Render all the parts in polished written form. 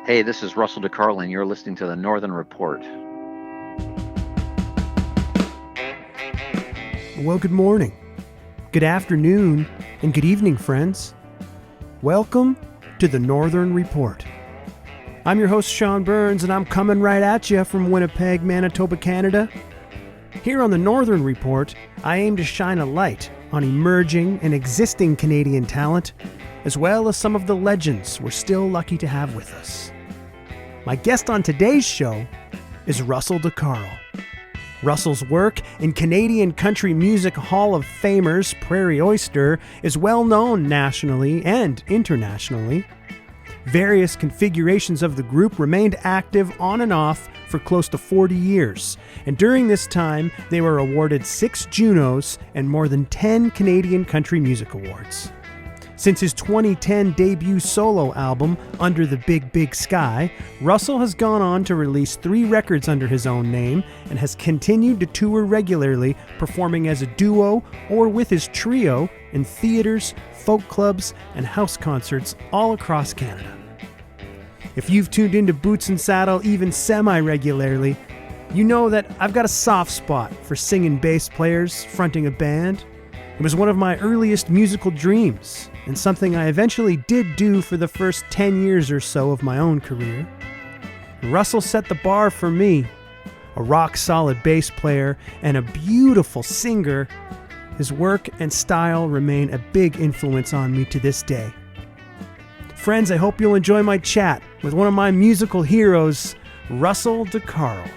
Hey, this is Russell deCarle, and you're listening to the Northern Report. Well, good morning, good afternoon, and good evening, friends. Welcome to the Northern Report. I'm your host, Sean Burns, and I'm coming right at you from Winnipeg, Manitoba, Canada. Here on the Northern Report, I aim to shine a light on emerging and existing Canadian talent, as well as some of the legends we're still lucky to have with us. My guest on today's show is Russell deCarle. Russell's work in Canadian Country Music Hall of Famers Prairie Oyster is well known nationally and internationally. Various configurations of the group remained active on and off for close to 40 years, and during this time they were awarded 6 Junos and more than 10 Canadian Country Music Awards. Since his 2010 debut solo album, Under the Big, Big Sky, Russell has gone on to release 3 records under his own name and has continued to tour regularly, performing as a duo or with his trio in theaters, folk clubs, and house concerts all across Canada. If you've tuned into Boots and Saddle even semi-regularly, you know that I've got a soft spot for singing bass players fronting a band. It was one of my earliest musical dreams, and something I eventually did do for the first 10 years or so of my own career. Russell set the bar for me. A rock-solid bass player and a beautiful singer, his work and style remain a big influence on me to this day. Friends, I hope you'll enjoy my chat with one of my musical heroes, Russell deCarle.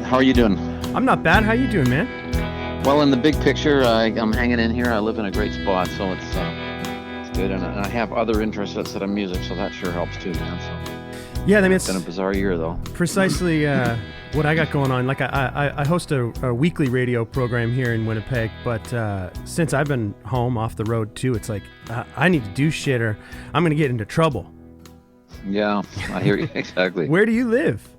How are you doing? I'm not bad. How you doing, man? Well, in the big picture, I'm hanging in here. I live in a great spot, so it's good. And I have other interests outside of music, so that sure helps too, man. So yeah, I mean, it's been a bizarre year, though. Precisely what I got going on. Like I host a weekly radio program here in Winnipeg, but since I've been home off the road too, it's like I need to do shit or I'm going to get into trouble. Yeah, I hear you exactly. Where do you live?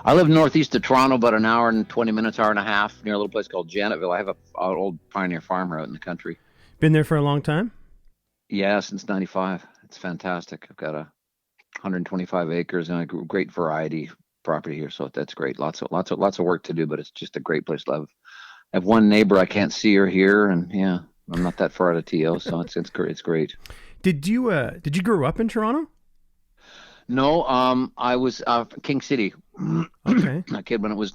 I live northeast of Toronto, about an hour and 20 minutes, hour and a half, near a little place called Janetville. I have an old pioneer farmer out in the country. Been there for a long time? Yeah, since 95. It's fantastic. I've got 125 acres and a great variety property here, so that's great. Lots of work to do, but it's just a great place to live. I have one neighbor I can't see or hear, and yeah, I'm not that far out of TO, so it's great. Did you grow up in Toronto? No, I was King City. Okay. A kid when it was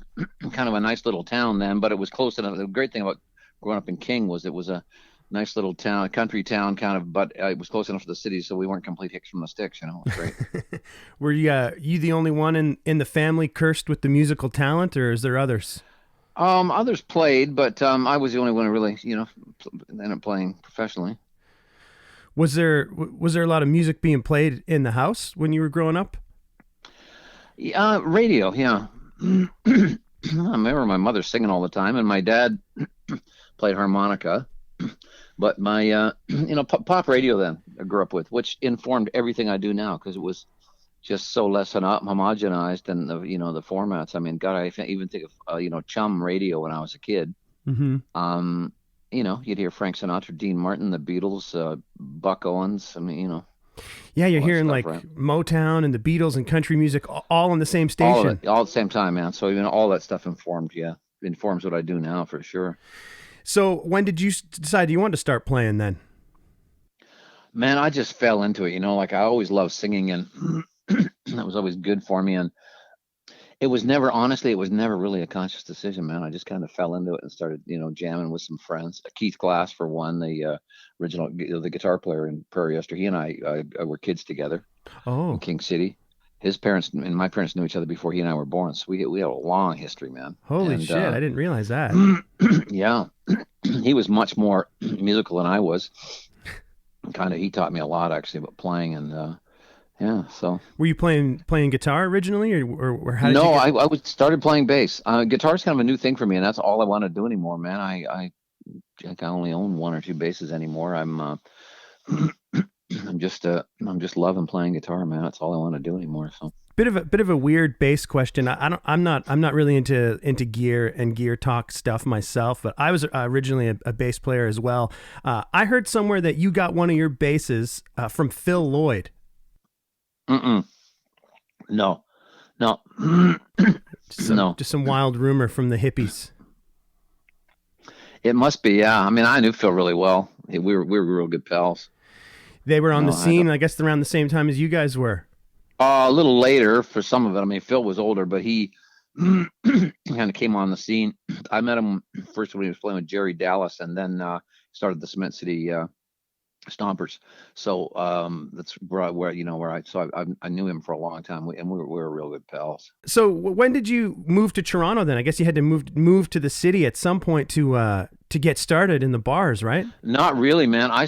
kind of a nice little town then, but it was close enough. The great thing about growing up in King was it was a nice little town, a country town kind of, but it was close enough to the city, so we weren't complete hicks from the sticks. It was great. Were you the only one in the family cursed with the musical talent, or is there others? Others played, but I was the only one who really, ended up playing professionally. Was there a lot of music being played in the house when you were growing up? Radio, yeah. I remember my mother singing all the time, and my dad played harmonica. But my, pop radio then I grew up with, which informed everything I do now because it was just so less homogenized than the formats. I mean, God, I even think of Chum radio when I was a kid. Mm-hmm. You'd hear Frank Sinatra, Dean Martin, the Beatles, Buck Owens. I mean, Yeah, you're hearing like right? Motown and the Beatles and country music all on the same station. All at the same time, man. So all that stuff informs what I do now for sure. So when did you decide you wanted to start playing then? Man, I just fell into it. Like I always loved singing, and that was always good for me. And it was never really a conscious decision, man. I just kind of fell into it and started, jamming with some friends. Keith Glass, for one, the original, the guitar player in Prairie Oyster. He and I were kids together. Oh, in King City. His parents and my parents knew each other before he and I were born, so we have a long history, man. Holy shit! I didn't realize that. Yeah, he was much more musical than I was. He taught me a lot actually about playing and. Yeah, so. Were you playing guitar originally, or how did you? No, I started playing bass. Guitar's kind of a new thing for me, and that's all I want to do anymore, man. I only own 1 or 2 basses anymore. I'm just loving playing guitar, man. That's all I want to do anymore. So. bit of a weird bass question. I'm not really into gear and gear talk stuff myself, but I was originally a bass player as well. I heard somewhere that you got one of your basses from Phil Lloyd. No, no, no. Just some wild rumor from the hippies. It must be, yeah. I mean, I knew Phil really well. We were real good pals. They were on the scene, I guess, around the same time as you guys were. A little later for some of it. I mean, Phil was older, but he kind of came on the scene. I met him first when he was playing with Jerry Dallas, and then started the Cement City Stompers. So that's where I knew him for a long time, and we were real good pals. So when did you move to Toronto then? I guess you had to move to the city at some point to get started in the bars, right? Not really, man. I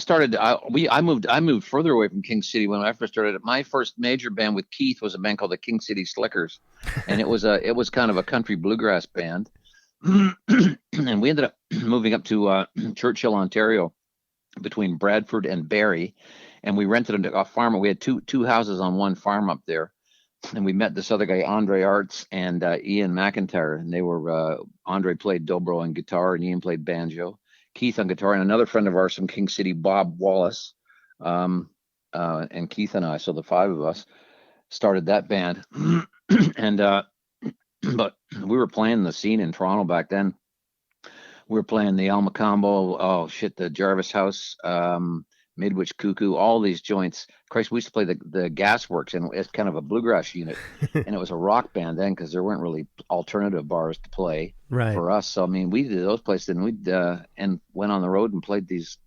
moved further away from King City when I first started. My first major band with Keith was a band called the King City Slickers, and it was kind of a country bluegrass band. And we ended up moving up to Churchill, Ontario, between Bradford and Barrie, and we rented a farm. We had two houses on one farm up there, and we met this other guy, Andre Arts, and Ian McIntyre, and they were Andre played dobro on guitar, and Ian played banjo, Keith on guitar, and another friend of ours from King City, Bob Wallace, and Keith and I. So the five of us started that band, and but we were playing the scene in Toronto back then. We were playing the Alma Combo, the Jarvis House, Midwich Cuckoo, all these joints. Christ, we used to play the Gasworks, and it's kind of a bluegrass unit, and it was a rock band then because there weren't really alternative bars to play for us. So I mean, we did those places, and we and went on the road and played these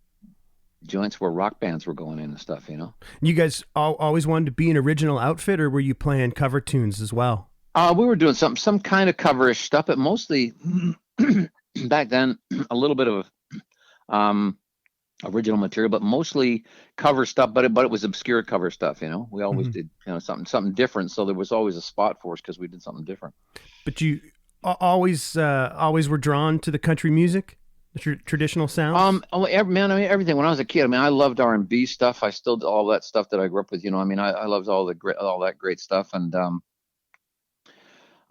joints where rock bands were going in and stuff. You know, you guys always wanted to be an original outfit, or were you playing cover tunes as well? We were doing some kind of coverish stuff, but mostly. Back then, a little bit of original material, but mostly cover stuff. But it was obscure cover stuff. You know, we always did something different. So there was always a spot for us because we did something different. But you always were drawn to the country music, the traditional sounds. Everything. When I was a kid, I loved R&B stuff. I still do all that stuff that I grew up with. You know, I loved all that great stuff, and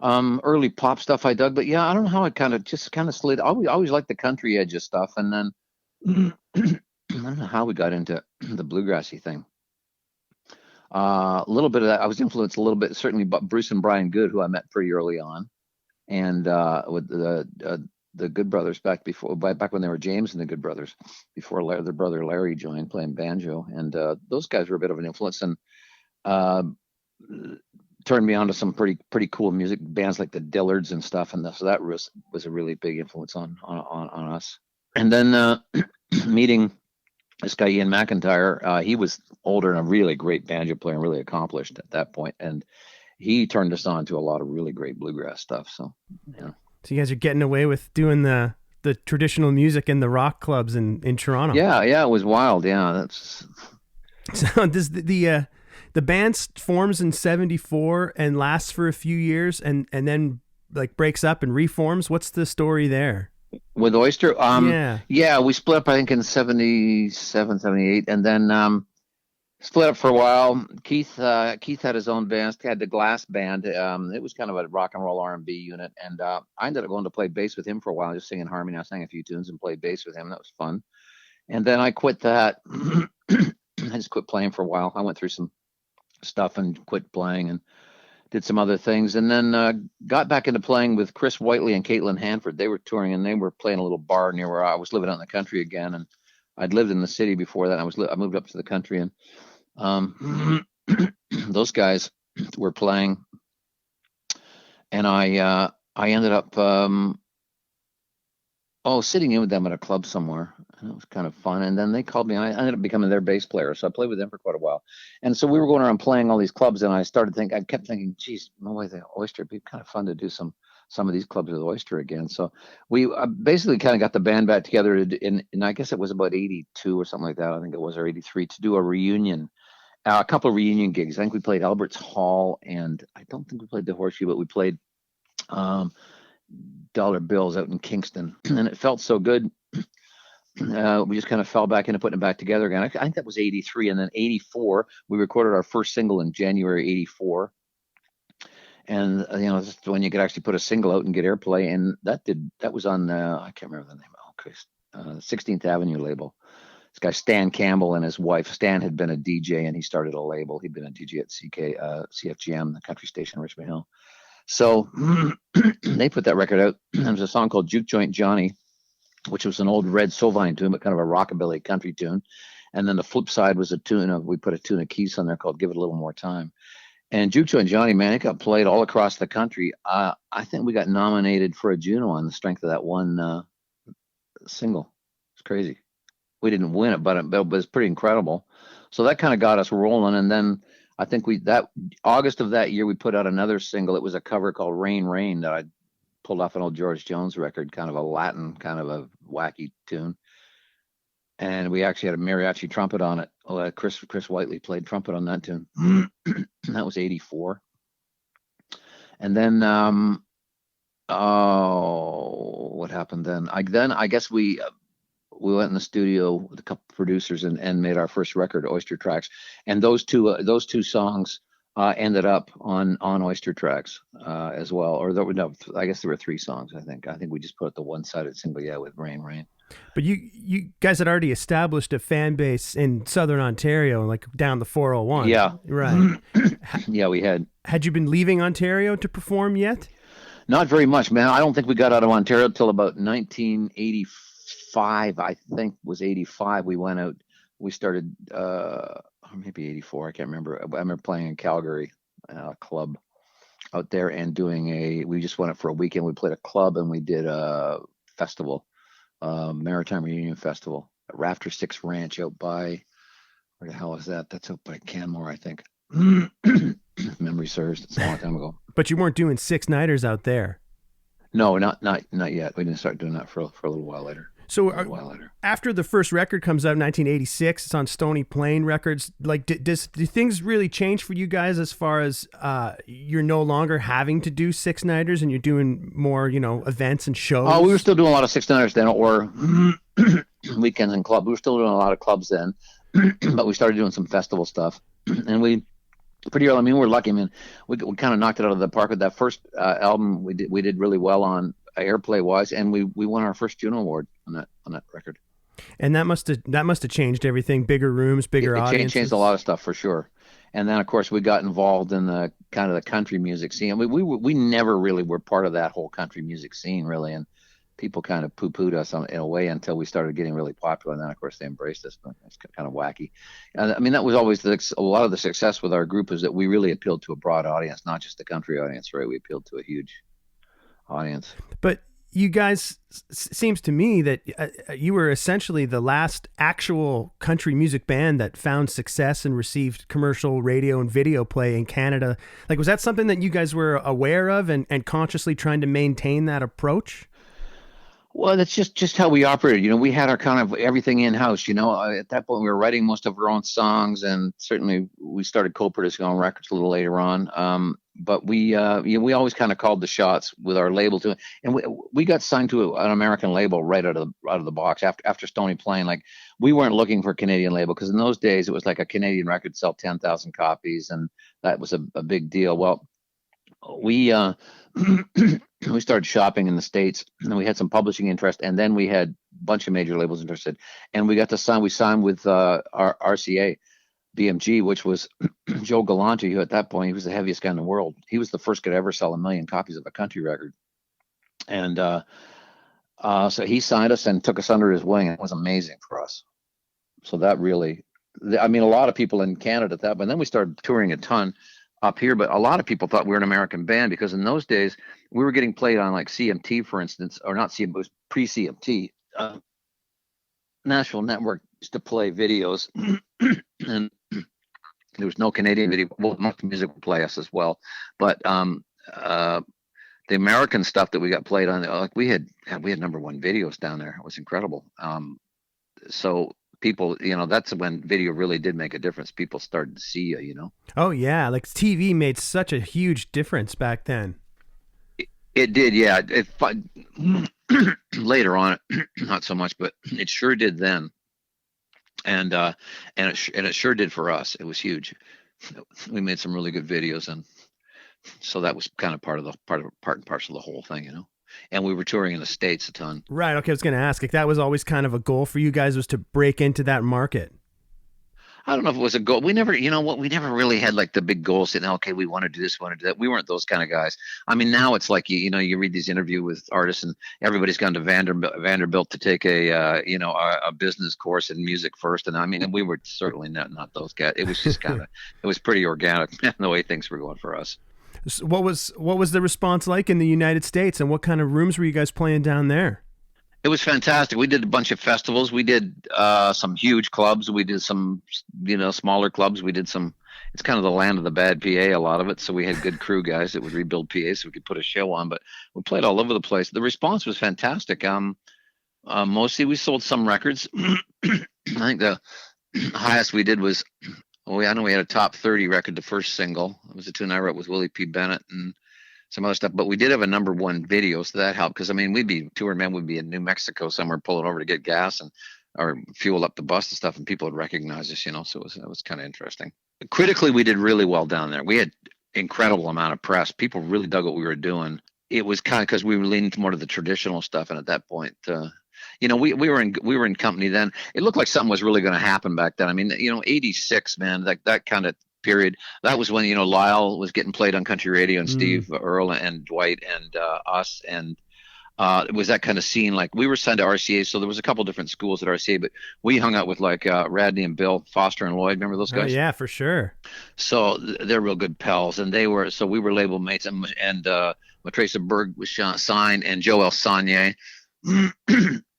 early pop stuff I dug, but yeah, I don't know how I kind of slid. I always liked the country edge of stuff, and then I don't know how we got into the bluegrassy thing. A little bit of that. I was influenced a little bit, certainly, by Bruce and Brian Good, who I met pretty early on, and with the Good Brothers back when they were James and the Good Brothers, before their brother Larry joined playing banjo, and those guys were a bit of an influence, and turned me on to some pretty cool music bands like the Dillards and stuff, and so that was a really big influence on us. And then meeting this guy Ian McIntyre, he was older and a really great banjo player and really accomplished at that point, and he turned us on to a lot of really great bluegrass stuff. So yeah. So you guys are getting away with doing the traditional music in the rock clubs in Toronto. Yeah, it was wild. Yeah, that's. So does the band forms in 1974 and lasts for a few years and then like breaks up and reforms. What's the story there? With Oyster? Yeah, we split up, I think, in 1977, 1978, and then split up for a while. Keith had his own band, had the Glass Band. It was kind of a rock and roll R&B unit, and I ended up going to play bass with him for a while, just singing harmony. I sang a few tunes and played bass with him. That was fun. And then I quit that. I just quit playing for a while. I went through some stuff and quit playing and did some other things, and then got back into playing with Chris Whiteley and Caitlin Hanford. They were touring, and they were playing a little bar near where I was living out in the country again, and I'd lived in the city before that. I moved up to the country, and those guys were playing, and I ended up sitting in with them at a club somewhere. And it was kind of fun. And then they called me. I ended up becoming their bass player. So I played with them for quite a while. And so we were going around playing all these clubs. And I kept thinking, geez, no way, the Oyster, it'd be kind of fun to do some of these clubs with Oyster again. So we basically kind of got the band back together in I guess it was about 82 or something like that. I think it was, or 83, to do a reunion, a couple of reunion gigs. I think we played Albert's Hall, and I don't think we played the Horseshoe, but we played Dollar Bills out in Kingston. And it felt so good. We just kind of fell back into putting it back together again. I think that was 83. And then 84, we recorded our first single in January 84. And just when you could actually put a single out and get airplay, and that was on I can't remember the name. Oh, Christ, 16th Avenue label. This guy Stan Campbell and his wife. Stan had been a DJ and he started a label. He'd been a DJ at CFGM, the country station in Richmond Hill. So they put that record out. There was a song called Juke Joint Johnny, which was an old Red Sovine tune, but kind of a rockabilly country tune. And then the flip side was we put a tune of Keith's on there called Give It a Little More Time. And Juke Joint Johnny, man, it got played all across the country. I think we got nominated for a Juno on the strength of that one single. It's crazy. We didn't win it, but it was pretty incredible. So that kind of got us rolling. And then I think that August of that year, we put out another single. It was a cover called Rain, Rain that I pulled off an old George Jones record, kind of a Latin, kind of a wacky tune. And we actually had a mariachi trumpet on it. Chris Whiteley played trumpet on that tune. That was 84. And then, what happened then? I guess we went in the studio with a couple of producers and made our first record, Oyster Tracks. And those two songs ended up on Oyster Tracks as well. Or I guess there were 3 songs. I think we just put the one-sided single, with Rain, Rain. But you guys had already established a fan base in Southern Ontario, like down the 401. Yeah. Right. Yeah, we had. Had you been leaving Ontario to perform yet? Not very much, man. I don't think we got out of Ontario till about 1985. I think was 85. We went out. We started, or maybe 84. I can't remember. I remember playing in Calgary, a club out there, and we just went out for a weekend. We played a club and we did a festival. Maritime Reunion Festival at Rafter 6 Ranch out by, where the hell is that? That's out by Canmore, I think. If memory serves. It's a long time ago. But you weren't doing 6-nighters out there. No, not yet. We didn't start doing that for a little while later. So after the first record comes out in 1986, it's on Stony Plain Records. Like, do things really change for you guys as far as you're no longer having to do 6-nighters and you're doing more, events and shows? Oh, we were still doing a lot of 6-nighters then, or weekends and clubs. We were still doing a lot of clubs then, but we started doing some festival stuff, and we pretty early. I mean, we're lucky. I mean, we kind of knocked it out of the park with that first album. We did really well on airplay wise, and we won our first Juno Award on that record. And that must have changed everything. Bigger rooms, bigger audiences. It changed a lot of stuff for sure. And then of course we got involved in the kind of the country music scene. We never really were part of that whole country music scene really, and people kind of poo-pooed us in a way until we started getting really popular. And then of course they embraced us. But it's kind of wacky. I mean, that was always a lot of the success with our group is that we really appealed to a broad audience, not just the country audience, right? We appealed to a huge audience. But you guys, seems to me that you were essentially the last actual country music band that found success and received commercial radio and video play in Canada. Like, was that something that you guys were aware of and consciously trying to maintain that approach? Well, that's just how we operated. We had our kind of everything in-house. At that point, we were writing most of our own songs, and certainly we started co-producing on records a little later on. But we always kind of called the shots with our label too. And we got signed to an American label right out of the box after Stony Plain. Like, we weren't looking for a Canadian label because in those days it was like a Canadian record sell 10,000 copies, and that was a big deal. Well, we we started shopping in the States, and we had some publishing interest, and then we had a bunch of major labels interested, and we got to sign. We signed with our RCA, BMG, which was Joe Galante, who at that point, he was the heaviest guy in the world. He was the first guy to ever sell 1 million copies of a country record, and so he signed us and took us under his wing. It was amazing for us. So that really, I mean, a lot of people in Canada at that, but then we started touring a ton up here, but a lot of people thought we were an American band because in those days we were getting played on like CMT, for instance, or not CMT, it was pre-CMT. National Network used to play videos, and there was no Canadian video. Well, most music would play us as well, but the American stuff that we got played on, like we had number one videos down there. It was incredible. So people, that's when video really did make a difference. People started to see you, Oh yeah, like TV made such a huge difference back then. It did, yeah. Later on, not so much, but it sure did then, and it sure did for us. It was huge. We made some really good videos, and So that was kind of part and parcel of the whole thing, you know. And we were touring in the States a ton. Right. Okay. I was going to ask if that was always kind of a goal for you guys, was to break into that market. I don't know if it was a goal. We never, you know what, we never really had like the big goal saying, okay, we want to do this, we want to do that. We weren't those kind of guys. I mean, now it's like, you know, you read these interviews with artists and everybody's gone to Vanderbilt to take a business course in music first. And I mean, we were certainly not those guys. It was just kind of, it was pretty organic the way things were going for us. So what was the response like in the United States, and what kind of rooms were you guys playing down there? It was fantastic. We did a bunch of festivals. We did some huge clubs. We did some, you know, smaller clubs. We did some. It's kind of the land of the bad PA, a lot of it. So we had good crew guys that would rebuild PAs so we could put a show on. But we played all over the place. The response was fantastic. Mostly we sold some records. I think the highest we did was, I know we had a top 30 record, the first single. It was a tune I wrote with Willie P Bennett and some other stuff, but we did have a #1 video, so that helped, because I mean, we'd be touring, man, we'd be in New Mexico somewhere pulling over to get gas and or fuel up the bus and stuff, and people would recognize us, you know. So it was kind of interesting. Critically, we did really well down there. We had incredible amount of press. People really dug what we were doing. It was kind of because we were leaning more to the traditional stuff, and at that point, you know, we were in company then. It looked like something was really going to happen back then. I mean, you know, '86, man, that kind of period. That was when, you know, Lyle was getting played on country radio, and Steve Earle and Dwight and us, and it was that kind of scene. Like, we were signed to RCA, so there was a couple different schools at RCA, but we hung out with like Radney and Bill Foster and Lloyd. Remember those guys? Oh, yeah, for sure. So they're real good pals, and so we were label mates, and Matresa Berg was signed, and Joel Sagne.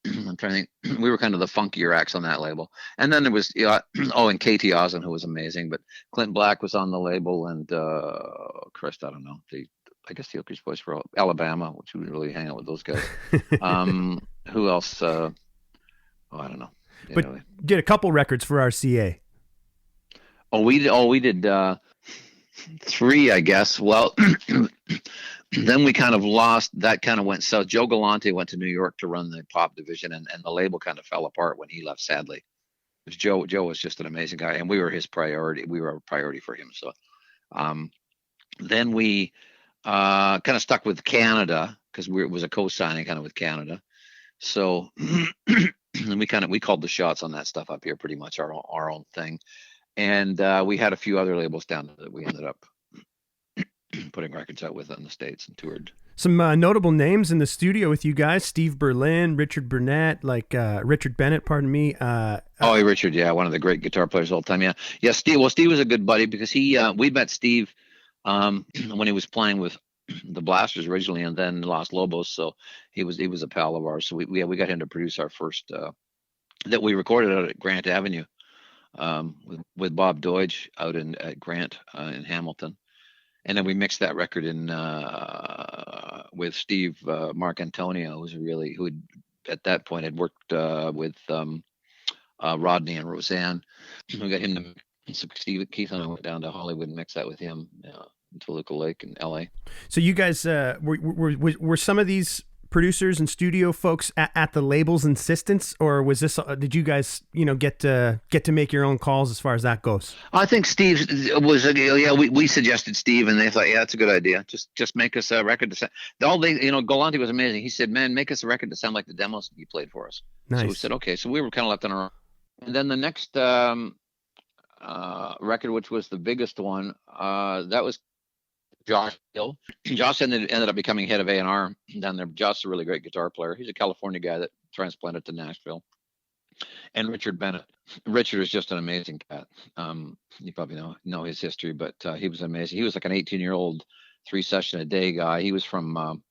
I'm trying to think. We were kind of the funkier acts on that label. And then there was, and Katie Osmond, who was amazing. But Clint Black was on the label, and Christ, I don't know. I guess the Oakers boys were Alabama, which we didn't really hang out with those guys. Who else? I don't know. But did a couple records for RCA. We did 3, I guess. Well, then we kind of lost. That kind of went south. Joe Galante went to New York to run the pop division, and the label kind of fell apart when he left, sadly. Joe was just an amazing guy, and we were his priority. We were a priority for him. So then we kind of stuck with Canada, because it was a co-signing kind of with Canada. So and we called the shots on that stuff up here, pretty much our own thing. And we had a few other labels down that we ended up putting records out with in the States and toured. Some notable names in the studio with you guys: Steve Berlin, Richard Bennett, Richard Bennett, pardon me. Richard, yeah, one of the great guitar players of all time. Yeah. Steve. Well, Steve was a good buddy, because we met Steve when he was playing with the Blasters originally, and then Los Lobos. So he was a pal of ours. So we got him to produce our first that we recorded out at Grant Avenue with Bob Deutsch out at Grant in Hamilton. And then we mixed that record in with Steve Marcantonio, who at that point had worked with Rodney and Roseanne. We got him to Keith and I went down to Hollywood and mixed that with him in Toluca Lake in LA. So you guys were some of these producers and studio folks at the label's insistence, or was this? Did you guys, get to make your own calls as far as that goes? I think Steve was. We suggested Steve, and they thought, yeah, that's a good idea. Just make us a record to sound. Galante was amazing. He said, man, make us a record to sound like the demos you played for us. Nice. So we said, okay. So we were kind of left on our own. And then the next record, which was the biggest one, that was Josh Hill. Josh ended up becoming head of A&R down there. Josh is a really great guitar player. He's a California guy that transplanted to Nashville. And Richard Bennett. Richard is just an amazing cat. You probably know his history, but he was amazing. He was like an 18-year-old 3-session-a-day guy. He was from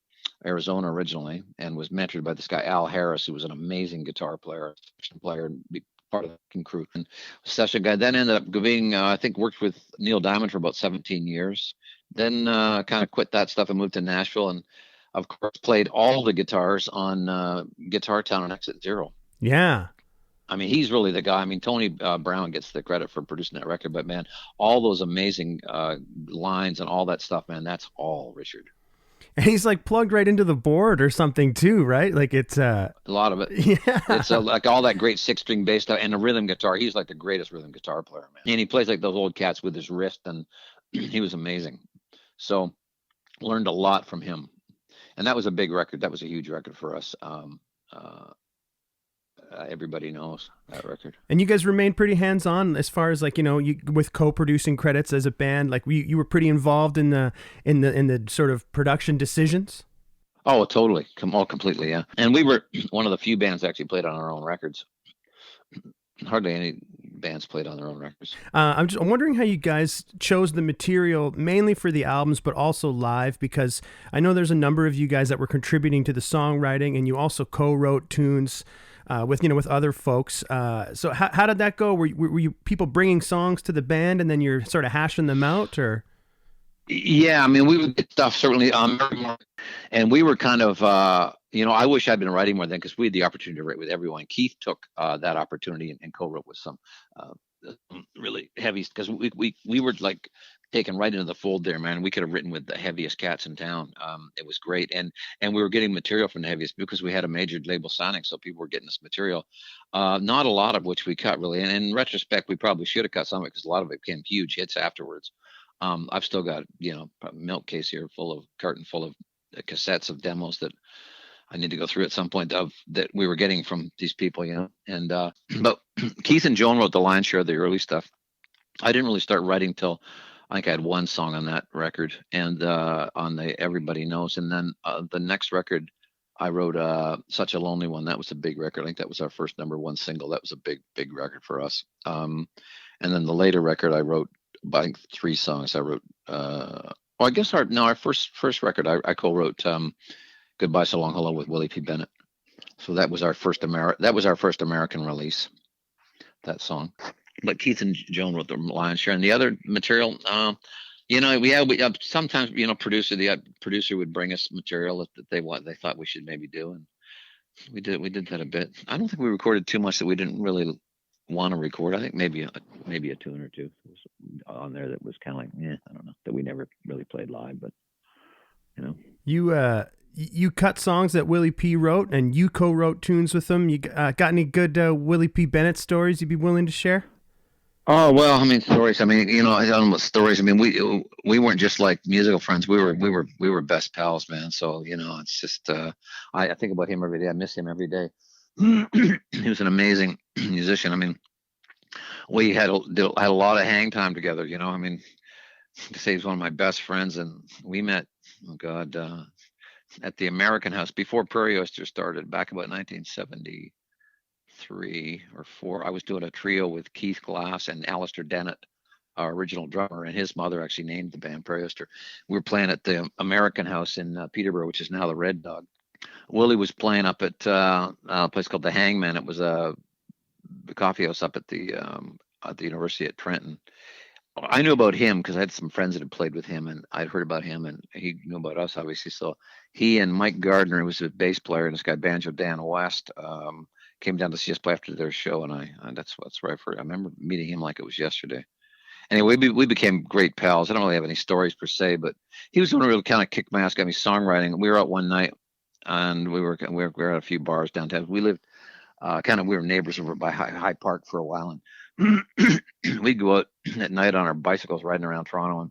Arizona originally, and was mentored by this guy Al Harris, who was an amazing guitar player, and be part of the crew. And session guy. Then ended up being, I think, worked with Neil Diamond for about 17 years. Then kind of quit that stuff and moved to Nashville, and of course played all the guitars on Guitar Town and Exit Zero. Yeah. I mean, he's really the guy. I mean, Tony Brown gets the credit for producing that record, but man, all those amazing lines and all that stuff, man, that's all Richard. And he's like plugged right into the board or something too, right? Like it's a lot of it. Yeah. It's like all that great 6-string bass stuff and the rhythm guitar. He's like the greatest rhythm guitar player, man. And he plays like those old cats with his wrist, and he was amazing. So learned a lot from him. And that was a big record. That was a huge record for us. Everybody knows that record. And you guys remained pretty hands-on as far as like, you with co-producing credits as a band. Like you were pretty involved in the sort of production decisions. Oh, totally. Completely. Yeah. And we were one of the few bands that actually played on our own records. Hardly any bands played on their own records. I'm wondering how you guys chose the material mainly for the albums, but also live, because I know there's a number of you guys that were contributing to the songwriting, and you also co-wrote tunes with other folks. So how did that go? Were you people bringing songs to the band and then you're sort of hashing them out, or? Yeah, I mean, we would get stuff certainly, and we were kind of, I wish I'd been writing more then, because we had the opportunity to write with everyone. Keith took that opportunity and co-wrote with some really heavy, because we were like taken right into the fold there, man. We could have written with the heaviest cats in town. It was great, and we were getting material from the heaviest because we had a major label signing, so people were getting this material. Not a lot of which we cut really, and in retrospect, we probably should have cut some of it because a lot of it became huge hits afterwards. I've still got, a milk case here carton full of cassettes of demos that I need to go through at some point that we were getting from these people, and, but Keith and Joan wrote the lion's share of the early stuff. I didn't really start writing till I think I had one song on that record, and, on the Everybody Knows. And then, the next record I wrote, Such a Lonely One. That was a big record. I think that was our first #1 single. That was a big record for us. And then the later record I wrote, I think 3 songs I wrote. I guess our first record I co-wrote "Goodbye So Long Hello" with Willie P Bennett. So that was our first American release. That song. But Keith and Joan wrote the lion's share, and the other material. We sometimes the producer would bring us material that they thought we should maybe do, and we did that a bit. I don't think we recorded too much that we didn't really want to record. I think maybe a tune or two was on there that was kind of like, I don't know, that we never really played live, but you cut songs that Willie P wrote, and you co-wrote tunes with them. You got any good Willie P Bennett stories you'd be willing to share? Oh, well, I mean, stories. I mean, I don't know what stories. I mean, we weren't just like musical friends. We were best pals, man. So, it's just, I think about him every day. I miss him every day. He was an amazing musician. I mean, we had a lot of hang time together, I mean, to say he's one of my best friends, and we met, at the American House before Prairie Oyster started back about 1973 or 4. I was doing a trio with Keith Glass and Alistair Dennett, our original drummer, and his mother actually named the band Prairie Oyster. We were playing at the American House in Peterborough, which is now the Red Dog. Willie was playing up at a place called the Hangman. It was a coffee house up at the University at Trenton. I knew about him because I had some friends that had played with him, and I'd heard about him, and he knew about us, obviously. So he and Mike Gardner, who was a bass player, and this guy Banjo Dan West, came down to see us play after their show, and that's right for. I remember meeting him like it was yesterday. Anyway, we became great pals. I don't really have any stories per se, but he was the one who really kind of kicked my ass, got me songwriting. We were out one night, and we were at a few bars downtown. We lived we were neighbors over by High Park for a while, and we'd go out at night on our bicycles riding around Toronto, and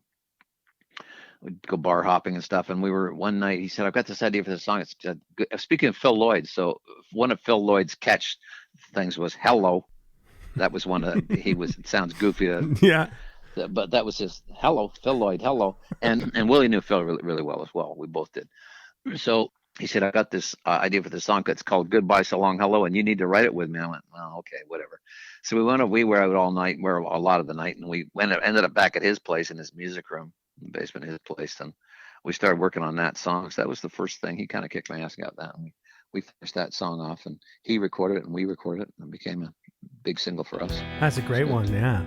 we'd go bar hopping and stuff. And we were one night, he said, I've got this idea for this song. It's speaking of Phil Lloyd. So one of Phil Lloyd's catch things was hello. That was one of it sounds goofy. Yeah. But that was his hello, Phil Lloyd, hello. And Willie knew Phil really, really well as well. We both did. So he said, I got this idea for this song. It's called Goodbye So Long Hello, and you need to write it with me. I went, well, okay, whatever. So we were out all night, a lot of the night, and we ended up back at his place in his music room, in the basement of his place, and we started working on that song. So that was the first thing. He kind of kicked my ass and got that, and we finished that song off, and he recorded it, and we recorded it, and it became a big single for us. That's a great one, yeah.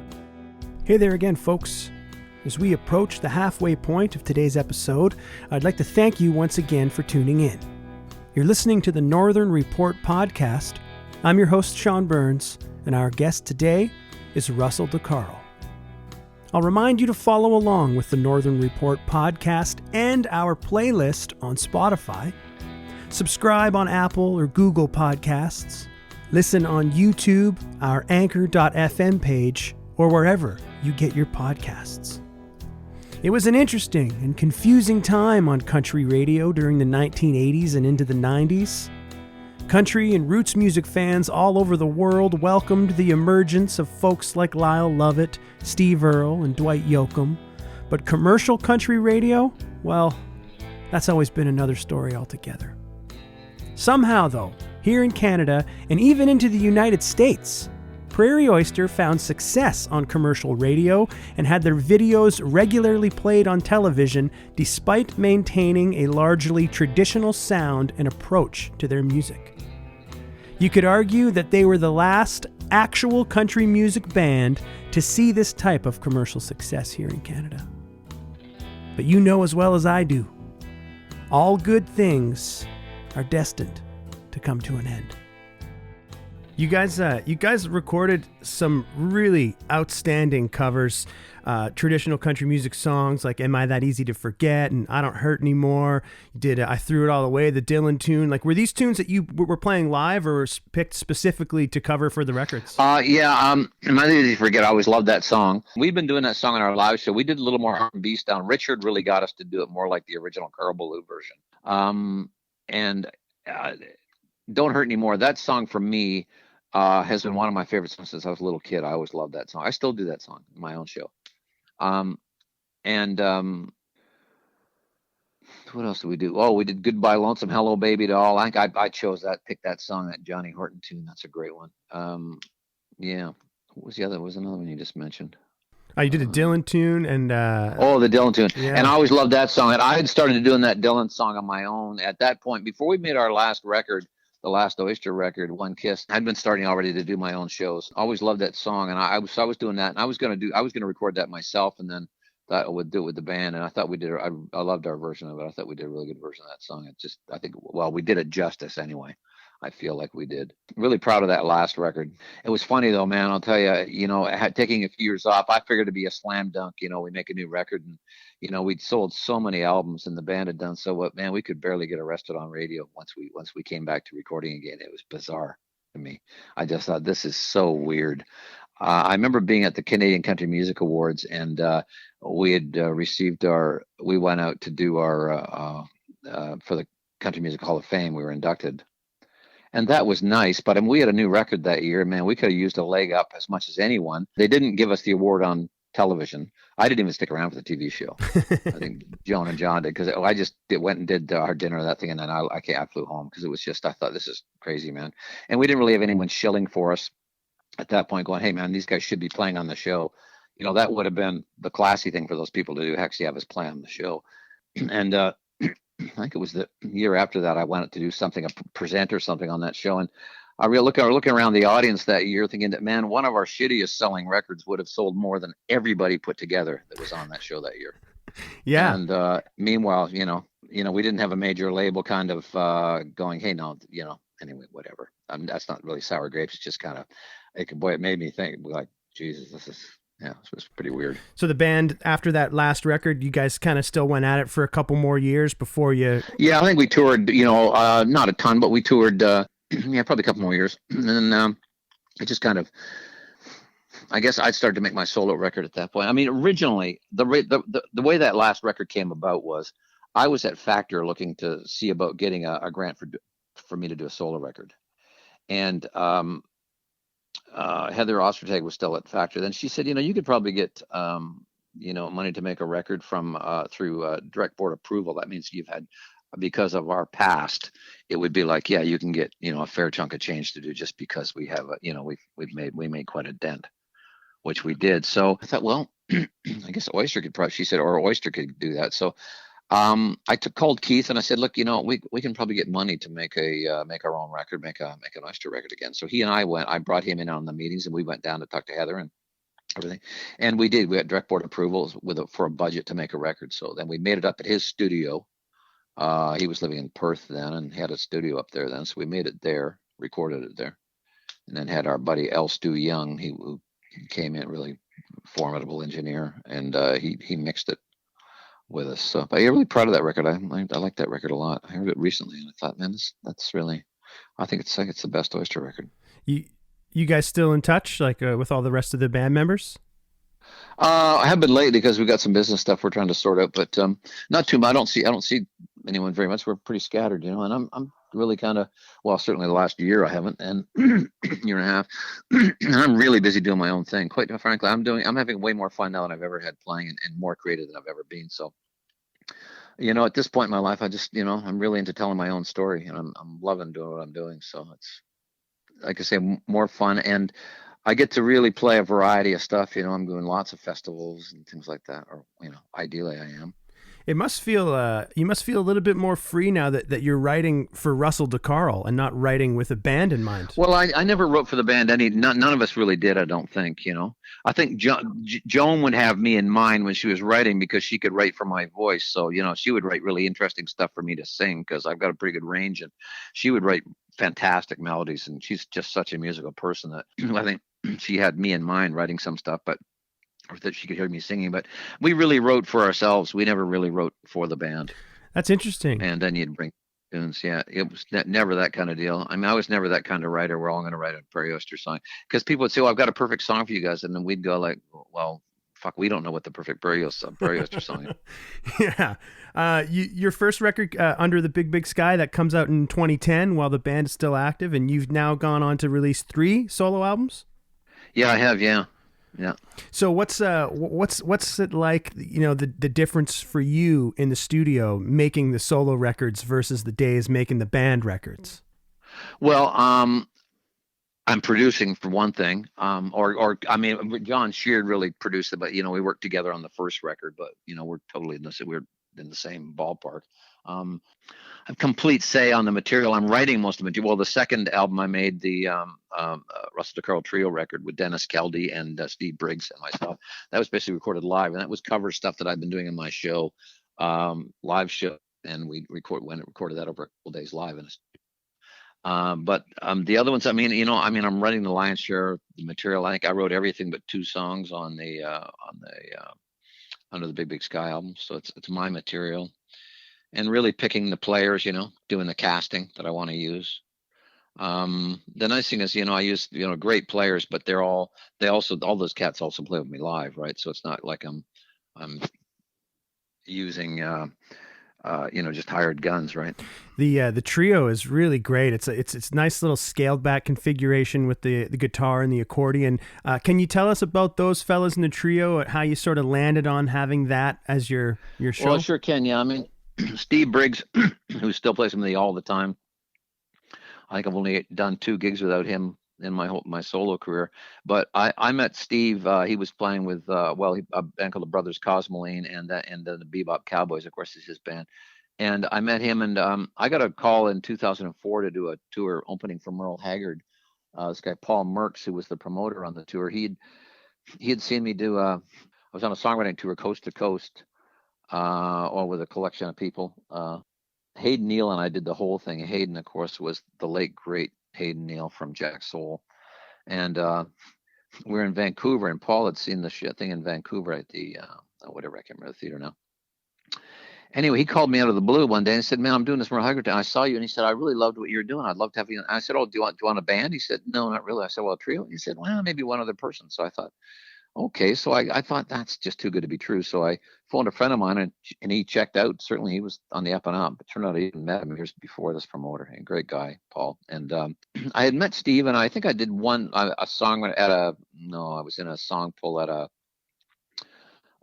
Hey there again, folks. As we approach the halfway point of today's episode, I'd like to thank you once again for tuning in. You're listening to the Northern Report podcast. I'm your host, Sean Burns, and our guest today is Russell deCarle. I'll remind you to follow along with the Northern Report podcast and our playlist on Spotify. Subscribe on Apple or Google Podcasts. Listen on YouTube, our Anchor.fm page, or wherever you get your podcasts. It was an interesting and confusing time on country radio during the 1980s and into the 90s. Country and roots music fans all over the world welcomed the emergence of folks like Lyle Lovett, Steve Earle, and Dwight Yoakam. But commercial country radio, well, that's always been another story altogether. Somehow, though, here in Canada and even into the United States, Prairie Oyster found success on commercial radio and had their videos regularly played on television despite maintaining a largely traditional sound and approach to their music. You could argue that they were the last actual country music band to see this type of commercial success here in Canada. But you know as well as I do, all good things are destined to come to an end. You guys recorded some really outstanding covers, traditional country music songs like "Am I That Easy to Forget" and "I Don't Hurt Anymore." You did "I Threw It All Away," the Dylan tune. Like, were these tunes that you were playing live or picked specifically to cover for the records? Yeah. "Am I That Easy to Forget"? I always loved that song. We've been doing that song in our live show. We did a little more R&B style. Richard really got us to do it more like the original Carl Ballou version. "Don't Hurt Anymore." That song for me has been one of my favorite songs since I was a little kid. I always loved that song. I still do that song in my own show. What else did we do? Oh, we did "Goodbye Lonesome," "Hello Baby Doll." I think I chose picked that song, that Johnny Horton tune. That's a great one. Yeah. What was the other? What was another one you just mentioned? You did a Dylan tune and the Dylan tune. Yeah. And I always loved that song. And I had started doing that Dylan song on my own at that point. Before we made our last record, the last Oyster record, "One Kiss," I'd been starting already to do my own shows. I always loved that song, and I was doing that, and I was gonna record that myself, and then thought I would do it with the band, and I thought we did. I loved our version of it. I thought we did a really good version of that song. I think we did it justice anyway. I feel like we did. Really proud of that last record. It was funny though, man. I'll tell you, taking a few years off, I figured it'd be a slam dunk. We make a new record, and we'd sold so many albums, and the band had done so well. Man, we could barely get arrested on radio once we came back to recording again. It was bizarre to me. I just thought, this is so weird. I remember being at the Canadian Country Music Awards, and we had we went out to do our for the Country Music Hall of Fame. We were inducted. And that was nice, but we had a new record that year. Man, we could have used a leg up as much as anyone. They didn't give us the award on television. I didn't even stick around for the TV show. I think Joan and John did, because I just went and did our dinner, that thing, and then I flew home, because it was just, I thought, this is crazy, man. And we didn't really have anyone shilling for us at that point, going, hey, man, these guys should be playing on the show. That would have been the classy thing for those people to do, actually have us play on the show. And I think it was the year after that I wanted to do something, a present or something on that show. And I was looking around the audience that year thinking that, man, one of our shittiest selling records would have sold more than everybody put together that was on that show that year. Yeah. And meanwhile, we didn't have a major label kind of going, hey, no, anyway, whatever. That's not really sour grapes. It's just kind of, it made me think, like, Jesus, this is... Yeah, it was pretty weird. So the band, after that last record, you guys kind of still went at it for a couple more years before you... Yeah, I think we toured, not a ton, but we toured, probably a couple more years. And then it just kind of, I guess I'd started to make my solo record at that point. I mean, originally, the way that last record came about was I was at Factor looking to see about getting a grant for me to do a solo record. And Heather Ostertag was still at Factor. Then she said, you could probably get, money to make a record from through direct board approval. That means you've had, because of our past, it would be like, yeah, you can get, a fair chunk of change to do just because we have, we made quite a dent, which we did. So I thought, well, I guess Oyster could probably, she said, or Oyster could do that. So I called Keith and I said, look, we can probably get money to make our own record, make an Oyster record again. So he and I brought him in on the meetings, and we went down to talk to Heather and everything. And we did. We had direct board approvals for a budget to make a record. So then we made it up at his studio. He was living in Perth then and had a studio up there then. So we made it there, recorded it there, and then had our buddy L. Stu Young, who came in, really formidable engineer, and he mixed it with us. So, but I'm really proud of that record. I like that record a lot. I heard it recently and I thought, man, that's really, I think it's the best Oyster record. You guys still in touch, like with all the rest of the band members? I have been lately because we got some business stuff we're trying to sort out, but not too much. I don't see anyone very much. We're pretty scattered, and I'm really kind of, well, certainly the last year I haven't, and year and a half, and I'm really busy doing my own thing. Quite frankly, I'm having way more fun now than I've ever had playing, and more creative than I've ever been. So, at this point in my life, I just, I'm really into telling my own story, and I'm loving doing what I'm doing. So it's, like I say, more fun, and I get to really play a variety of stuff. I'm doing lots of festivals and things like that, or ideally I am. It must feel you must feel a little bit more free now that you're writing for Russell deCarle and not writing with a band in mind. Well, I never wrote for the band. None of us really did. I don't think. I think Joan would have me in mind when she was writing because she could write for my voice. So she would write really interesting stuff for me to sing because I've got a pretty good range, and she would write fantastic melodies. And she's just such a musical person that I think she had me in mind writing some stuff, but or that she could hear me singing. But we really wrote for ourselves. We never really wrote for the band. That's interesting. And then you'd bring tunes. Yeah, it was never that kind of deal. I mean, I was never that kind of writer. We're all going to write a Prairie Oyster song because people would say, "Well, I've got a perfect song for you guys," and then we'd go like, "Well, fuck, we don't know what the perfect Prairie Oyster song is." Yeah. Your first record, Under the Big Big Sky, that comes out in 2010 while the band is still active, and you've now gone on to release 3 solo albums. Yeah, I have. Yeah. Yeah. So what's it like, the difference for you in the studio making the solo records versus the days making the band records? Well, I'm producing for one thing, or I mean, John Sheard really produced it, but we worked together on the first record, but we're totally we're in the same ballpark. I have complete say on the material. I'm writing most of the material. Well, the second album I made, the Russell deCarle trio record with Dennis Keldy and Steve Briggs and myself, that was basically recorded live, and that was cover stuff that I've been doing in my show, live show, and we recorded that over a couple days live. But the other ones, I'm writing the lion's share of the material. I think I wrote everything but 2 songs on the Under the Big Big Sky album, so it's my material. And really picking the players, doing the casting that I want to use. The nice thing is, I use, great players, but all those cats also play with me live, right? So it's not like I'm using, just hired guns, right? The trio is really great. It's nice little scaled back configuration with the guitar and the accordion. Can you tell us about those fellas in the trio, how you sort of landed on having that as your show? Well, I sure can. Yeah, I mean, Steve Briggs, who still plays with me all the time. I think I've only done 2 gigs without him in my solo career. But I met Steve. He was playing with a band called the Brothers Cosmoline, and the Bebop Cowboys, of course, is his band. And I met him, and I got a call in 2004 to do a tour opening for Merle Haggard. This guy Paul Merks, who was the promoter on the tour, he had seen me do. I was on a songwriting tour, coast to coast. Or with a collection of people. Hayden Neal and I did the whole thing. Hayden, of course, was the late great Hayden Neal from Jack Soul, and we were in Vancouver. And Paul had seen the thing in Vancouver at the whatever, I can't remember the theater now. Anyway, he called me out of the blue one day and said, "Man, I'm doing this Merle Haggard. I saw you," and he said, "I really loved what you're doing. I'd love to have you." And I said, "Oh, do you want a band?" He said, "No, not really." I said, "Well, a trio." He said, "Well, maybe one other person." So I thought, okay, so I thought that's just too good to be true. So I phoned a friend of mine, and he checked out. Certainly, he was on the up and up. But turned out I even met him years before, this promoter, and great guy, Paul. And I had met Steve, and I think I did a song I was in a song pull at a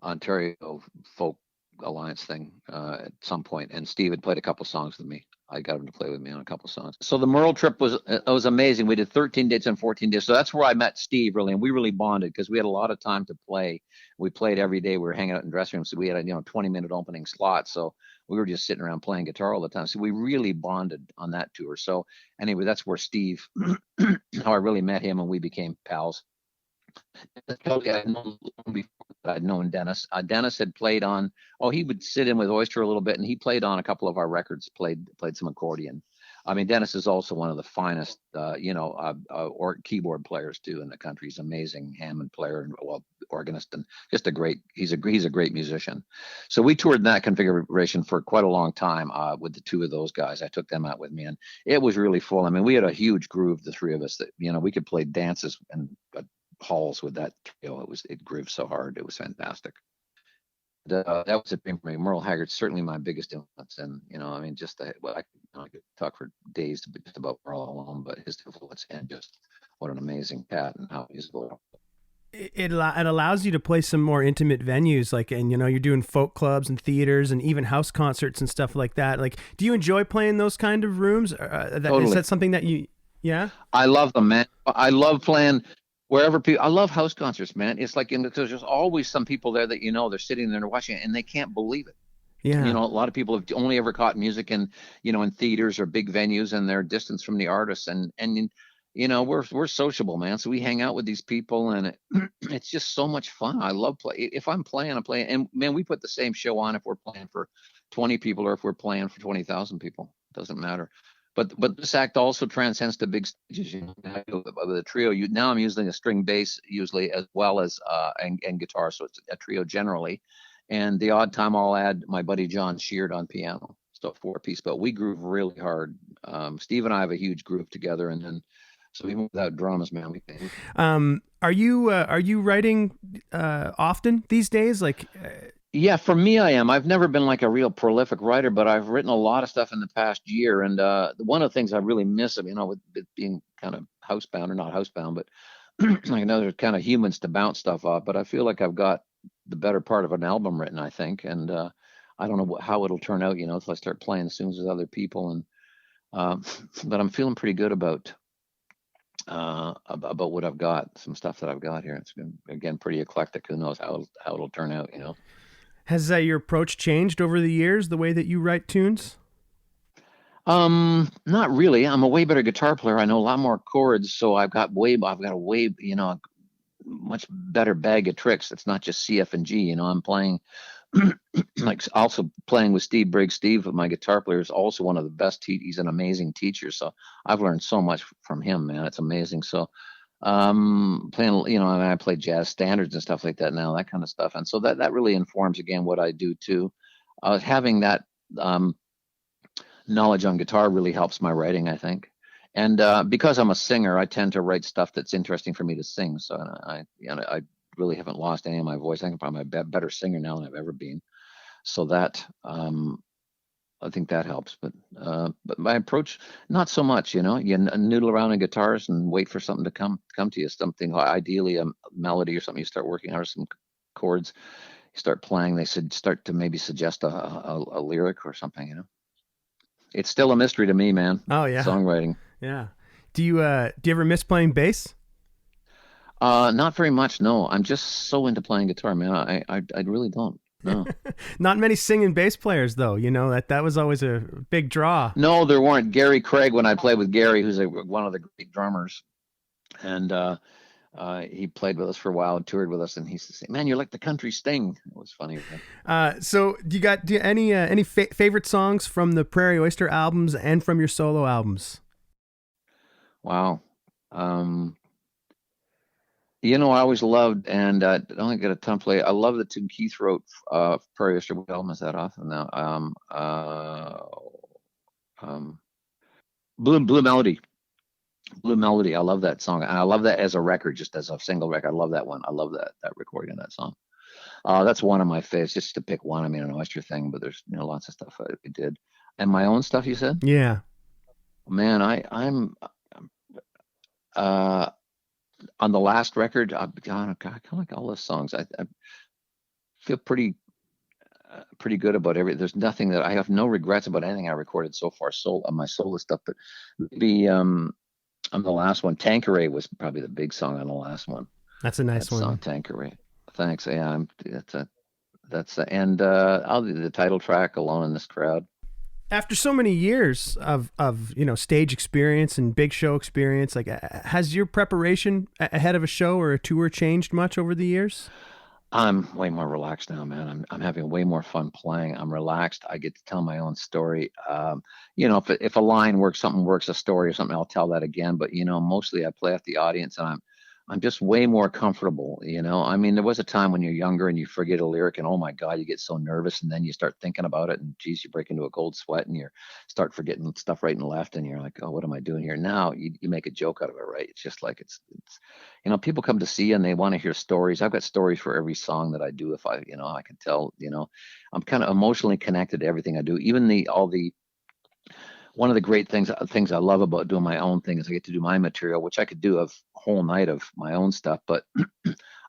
Ontario Folk Alliance thing at some point, and Steve had played a couple songs with me. I got him to play with me on a couple songs. So the Merle trip was amazing. We did 13 dates and 14 days. So that's where I met Steve, really, and we really bonded because we had a lot of time to play. We played every day. We were hanging out in dressing rooms. So we had a 20-minute opening slot. So we were just sitting around playing guitar all the time. So we really bonded on that tour. So anyway, that's where Steve, how I really met him, and we became pals. I'd known Dennis. Dennis had played on. He would sit in with Oyster a little bit, and he played on a couple of our records. Played some accordion. I mean, Dennis is also one of the finest, or keyboard players too in the country. He's an amazing Hammond player and organist, and just he's a great musician. So we toured in that configuration for quite a long time with the 2 of those guys. I took them out with me, and it was really full. I mean, we had a huge groove, the 3 of us. That we could play dances and halls with that trio. It grooved so hard. It was fantastic. That was a dream for me. Merle Haggard's certainly my biggest influence, and I mean, I could talk for days just about Merle alone, but his influence and just what an amazing cat and how he's going. It allows you to play some more intimate venues, like, and you're doing folk clubs and theaters and even house concerts and stuff like that. Like, do you enjoy playing those kind of rooms? Totally. Is that something that you? Yeah. I love them, man. I love playing wherever people. I love house concerts, man. It's like because there's always some people there that they're sitting there and watching it and they can't believe it. Yeah. A lot of people have only ever caught music in theaters or big venues, and they're distant from the artists, and we're sociable, man. So we hang out with these people, and it's just so much fun. I love play. If I'm playing, and man, we put the same show on if we're playing for 20 people or if we're playing for 20,000 people. It doesn't matter. But this act also transcends to big stages. With a trio, now I'm using a string bass usually as well as and guitar, so it's a trio generally. And the odd time I'll add my buddy John Sheard on piano, so 4-piece. But we groove really hard. Steve and I have a huge groove together, and then so even without drums, man, we can. Are you writing often these days? Like. Yeah, for me, I am. I've never been like a real prolific writer, but I've written a lot of stuff in the past year. And one of the things I really miss, with it being kind of housebound or not housebound, but I know there's kind of humans to bounce stuff off. But I feel like I've got the better part of an album written, I think. And I don't know how it'll turn out, if I start playing as soon as with other people. And but I'm feeling pretty good about what I've got, some stuff that I've got here. It's been, again, pretty eclectic. Who knows how it'll turn out, Has your approach changed over the years, the way that you write tunes? Not really. I'm a way better guitar player. I know a lot more chords, so I've got a way, much better bag of tricks. It's not just C, F, and G. I'm playing, like also playing with Steve Briggs. Steve, my guitar player, is also one of the best. He's an amazing teacher. So I've learned so much from him, man. It's amazing. So playing, I play jazz standards and stuff like that now, that kind of stuff. And so that really informs, again, what I do too. Having that knowledge on guitar really helps my writing, I think. And because I'm a singer, I tend to write stuff that's interesting for me to sing. So I really haven't lost any of my voice. I think I'm probably a better singer now than I've ever been. So that, I think that helps, but my approach, not so much. You noodle around in guitars and wait for something to come to you. Something, ideally a melody or something. You start working out, or some chords. You start playing. They start to maybe suggest a lyric or something. It's still a mystery to me, man. Oh yeah, songwriting. Yeah. Do you ever miss playing bass? Not very much. No, I'm just so into playing guitar, man. I really don't. No. Not many singing bass players, though. That was always a big draw. No, there weren't. Gary Craig, when I played with Gary, who's one of the great drummers, and he played with us for a while and toured with us, and he used to say, "Man, you're like the country Sting." It was funny. So do you any favorite songs from the Prairie Oyster albums and from your solo albums? Wow. I always loved, and I don't get a ton play. I love the tune Keith wrote, Prairie Oyster. What album is that off of now? Blue Melody. Blue Melody. I love that song, and I love that as a record, just as a single record. I love that one. I love that recording of that song. That's one of my favorites. Just to pick one. I mean, an Oyster thing, but there's lots of stuff I did, and my own stuff. You said? Yeah. Man, I'm on the last record, I kind of like all those songs. I feel pretty good about everything. There's nothing that I have no regrets about anything I recorded so far. On my solo stuff, but maybe on the last one, Tanqueray was probably the big song on the last one. That's a nice one. Song, Tanqueray. Thanks. Yeah, and the title track, Alone in This Crowd. After so many years of stage experience and big show experience, like, has your preparation ahead of a show or a tour changed much over the years? I'm way more relaxed now, man. I'm having way more fun playing. I'm relaxed. I get to tell my own story. If a line works, something works, a story or something, I'll tell that again. But mostly I play off the audience, and I'm just way more comfortable, you know. I mean, there was a time when you're younger and you forget a lyric and oh my God, you get so nervous and then you start thinking about it and geez, you break into a cold sweat and you start forgetting stuff right and left and you're like, oh, what am I doing here? Now you make a joke out of it, right? It's just like it's you know, people come to see you and they want to hear stories. I've got stories for every song that I do. If I, you know, I can tell, you know, I'm kind of emotionally connected to everything I do. Even the all the one of the great things I love about doing my own thing is I get to do my material, which I could do a whole night of my own stuff, but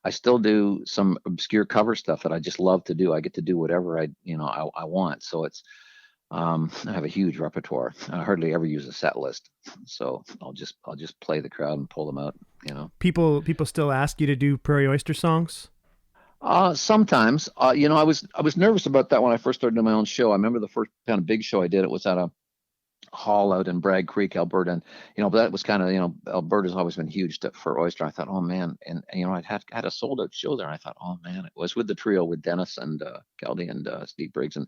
I still do some obscure cover stuff that I just love to do. I get to do whatever I want. So it's I have a huge repertoire. I hardly ever use a set list, so I'll just play the crowd and pull them out. You know, People still ask you to do Prairie Oyster songs. Sometimes, I was nervous about that when I first started doing my own show. I remember the first kind of big show I did. It was at a hall out in Bragg Creek, Alberta, and but that was kind of Alberta's always been huge for oyster. I thought, oh man, and I'd had a sold out show there. I thought, oh man, it was with the trio with Dennis and Kelly and Steve Briggs, and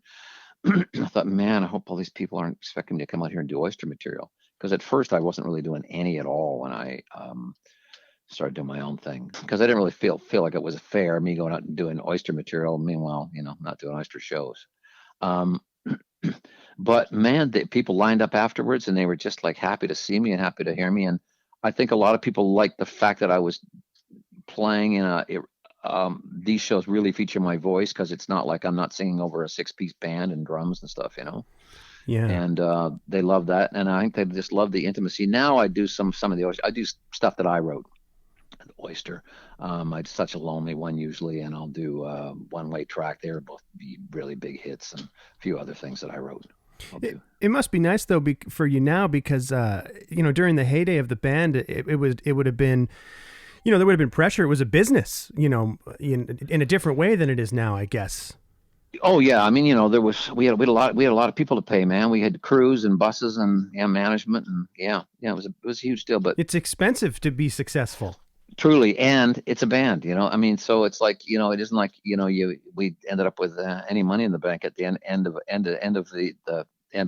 I thought, man, I hope all these people aren't expecting me to come out here and do oyster material, because at first I wasn't really doing any at all when I started doing my own thing, because I didn't really feel like it was fair me going out and doing oyster material. Meanwhile, not doing oyster shows. Um, but man, people lined up afterwards and they were just like happy to see me and happy to hear me. And I think a lot of people liked the fact that I was playing in these shows really feature my voice, because it's not like I'm not singing over a 6-piece band and drums and stuff, Yeah. And they love that. And I think they just love the intimacy. Now I do some of the oyster. I do stuff that I wrote. Oyster. I do Such a Lonely One usually, and I'll do One Way Track. They're both really big hits, and a few other things that I wrote. It must be nice though for you now, because during the heyday of the band, it would have been, there would have been pressure. It was a business, in a different way than it is now, I guess. Oh yeah, I mean, we had a lot of people to pay, man. We had crews and buses and management, and it was a huge deal. But it's expensive to be successful. Truly, and it's a band, I mean, so it's like, it isn't like, we ended up with any money in the bank at the end of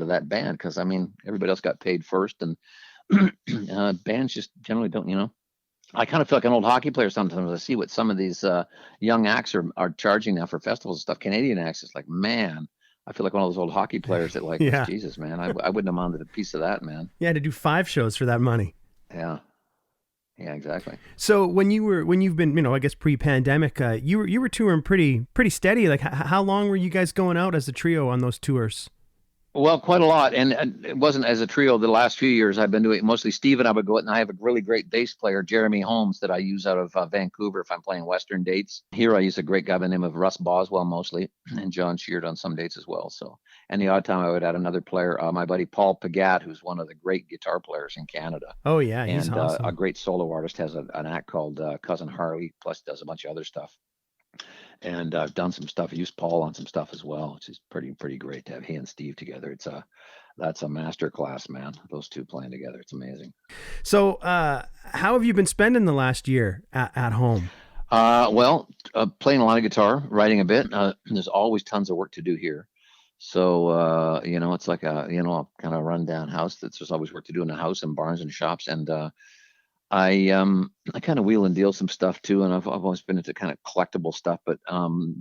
that band, because I mean, everybody else got paid first, and bands just generally don't. I kind of feel like an old hockey player sometimes. I see what some of these young acts are charging now for festivals and stuff. Canadian acts, it's like, man, I feel like one of those old hockey players that like, yeah. Jesus, man, I wouldn't have minded a piece of that, man. Yeah, to do 5 shows for that money. Yeah. Yeah, exactly. So when you've been, I guess pre-pandemic, you were touring pretty steady. Like, how long were you guys going out as a trio on those tours? Well, quite a lot, and it wasn't as a trio. The last few years, I've been doing mostly Steve and I would go out, and I have a really great bass player, Jeremy Holmes, that I use out of Vancouver if I'm playing Western dates. Here, I use a great guy by the name of Russ Boswell mostly, and John Sheard on some dates as well. So, and the odd time I would add another player, my buddy Paul Pagat, who's one of the great guitar players in Canada. Oh yeah, he's awesome. A great solo artist, has an act called Cousin Harley, plus does a bunch of other stuff. And I've done some stuff. I used Paul on some stuff as well, which is pretty great to have he and Steve together. That's a master class, man. Those two playing together, it's amazing. So, how have you been spending the last year at home? Playing a lot of guitar, writing a bit. There's always tons of work to do here. So, it's like a kind of rundown house. There's always work to do in the house and barns and shops. And I kind of wheel and deal some stuff too, and I've always been into kind of collectible stuff, but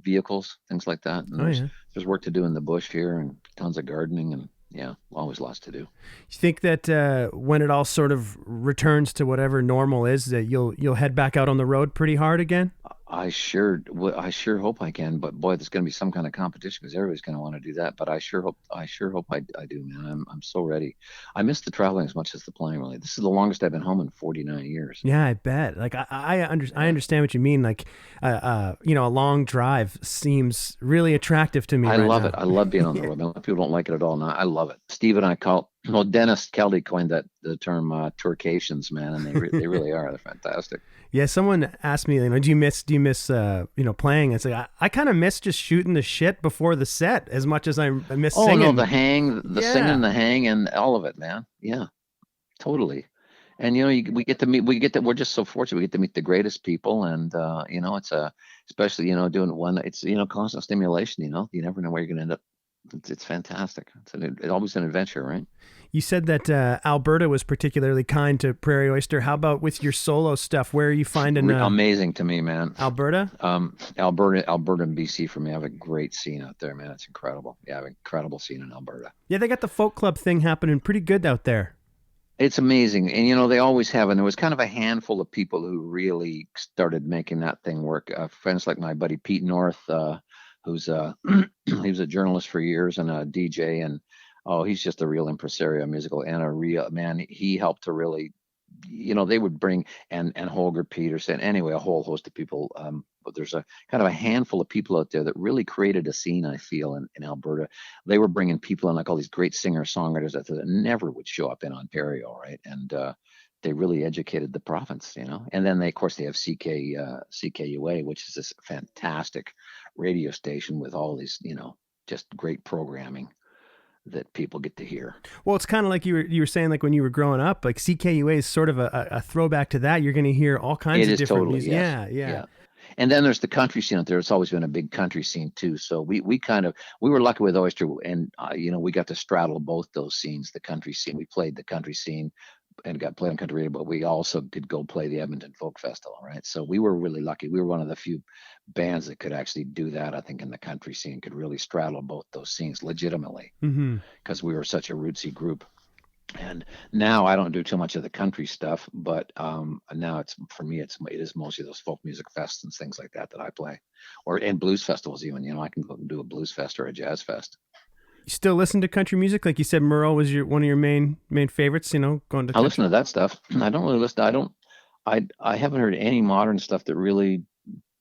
vehicles, things like that. And there's work to do in the bush here, and tons of gardening, and always lots to do. You think that when it all sort of returns to whatever normal is, that you'll head back out on the road pretty hard again? I sure hope I can, but boy, there's going to be some kind of competition, because everybody's going to want to do that. But I sure hope I do, man. I'm so ready. I miss the traveling as much as the playing. Really, this is the longest I've been home in 49 years. Yeah, I bet. Like I understand what you mean. Like, a long drive seems really attractive to me. I love it. I love being on the road. People don't like it at all. Now I love it. Steve and I Dennis Kelly coined the term Tourcations, man, and they really are. They're fantastic. Yeah, someone asked me, do you miss playing? It's like I kind of miss just shooting the shit before the set as much as I miss singing. Oh no, the singing, the hang, and all of it, man. Yeah, totally. And we're just so fortunate. We get to meet the greatest people, and it's especially doing one. It's constant stimulation. You never know where you're going to end up. It's fantastic. It's always an adventure, right? You said that Alberta was particularly kind to Prairie Oyster. How about with your solo stuff? Where are you finding amazing to me, man? Alberta? Alberta and BC for me. I have a great scene out there, man. It's incredible. Yeah, I have an incredible scene in Alberta. Yeah, they got the folk club thing happening pretty good out there. It's amazing. And, they always have. And there was kind of a handful of people who really started making that thing work. Friends like my buddy Pete North, who's he was a journalist for years and a DJ. And, he's just a real impresario, musical, and a real, man, he helped to really, they would bring, and Holger Peterson, anyway, a whole host of people. But there's a kind of a handful of people out there that really created a scene, I feel, in Alberta. They were bringing people in, like all these great singer-songwriters that never would show up in Ontario, right? And they really educated the province, And then they, of course, they have CKUA, which is this fantastic radio station with all these, just great programming that people get to hear. Well, it's kind of like you were saying, like when you were growing up, like CKUA is sort of a throwback to that. You're going to hear all kinds of different music. Yes. Yeah. And then there's the country scene out there. It's always been a big country scene too. So we were lucky with Oyster, and we got to straddle both those scenes. The country scene, we played the country scene and got played on country radio, but we also could go play the Edmonton Folk Festival, right? So we were really lucky. We were one of the few bands that could actually do that. I think in the country scene could really straddle both those scenes legitimately, because we were such a rootsy group. And now I don't do too much of the country stuff, but now it is mostly those folk music fests and things like that I play, and blues festivals even. I can go and do a blues fest or a jazz fest. You still listen to country music? Like you said, Merle was one of your main favorites, going to country. I listen to that stuff. I don't really listen. I haven't heard any modern stuff that really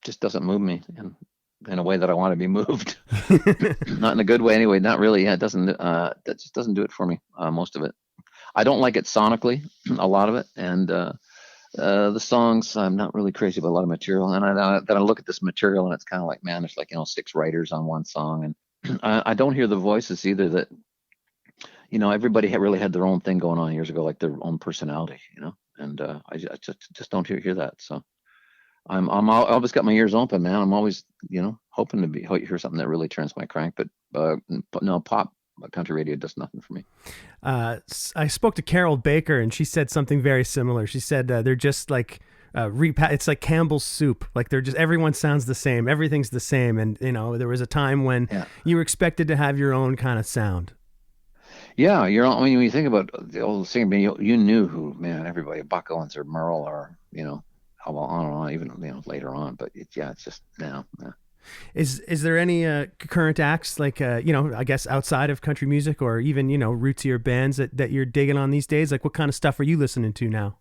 just doesn't move me in a way that I want to be moved. Not in a good way anyway. Not really. Yeah, it doesn't. That just doesn't do it for me. Most of it. I don't like it sonically, a lot of it, and the songs, I'm not really crazy about a lot of material. And then I look at this material, and it's kind of like, man, there's like 6 writers on one song, and I don't hear the voices either. That everybody really had their own thing going on years ago, like their own personality, and I just don't hear that. So I'm always got my ears open, man. I'm always hoping to hear something that really turns my crank, but no, pop. Country radio does nothing for me. I spoke to Carol Baker, and she said something very similar. She said they're just like it's like Campbell's Soup. Like they're just, everyone sounds the same. Everything's the same. And there was a time when you were expected to have your own kind of sound. Yeah, when you think about the old singer, you knew who, man, everybody, Buck Owens or Merle or on and on, even later on. But it's just now. Yeah. Is there any current acts like I guess outside of country music or even rootsier bands that you're digging on these days? Like what kind of stuff are you listening to now?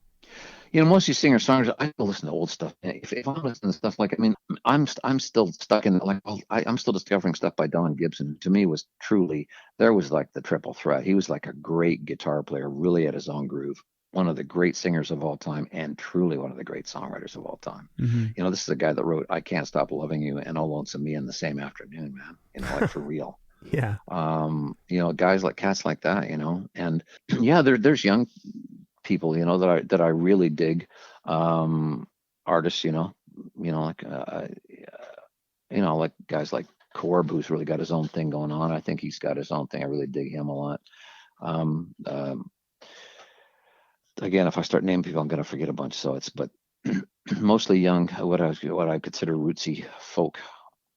Most of these singer-songwriters, I still listen to old stuff. If I'm listening to stuff I'm still stuck in I'm still discovering stuff by Don Gibson. To me, there was like the triple threat. He was like a great guitar player, really at his own groove. One of the great singers of all time, and truly one of the great songwriters of all time. Mm-hmm. This is a guy that wrote "I Can't Stop Loving You" and "Oh Lonesome Me" in the same afternoon, man. Like for real. Yeah. Cats like that, and there's young people, that I really dig, artists, like guys like Corb, who's really got his own thing going on. I think he's got his own thing. I really dig him a lot. Again, if I start naming people, I'm going to forget a bunch. But mostly young, what I consider rootsy folk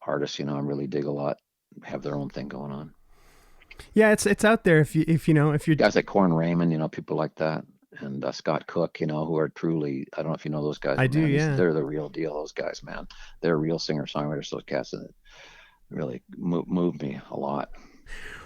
artists, I really dig a lot, have their own thing going on. Yeah, it's out there if you're guys like Corn Raymond, people like that, and Scott Cook, who are truly, I don't know if you know those guys. I do, yeah. They're the real deal, those guys, man. They're real singer-songwriters, those cats, and it really moved me a lot.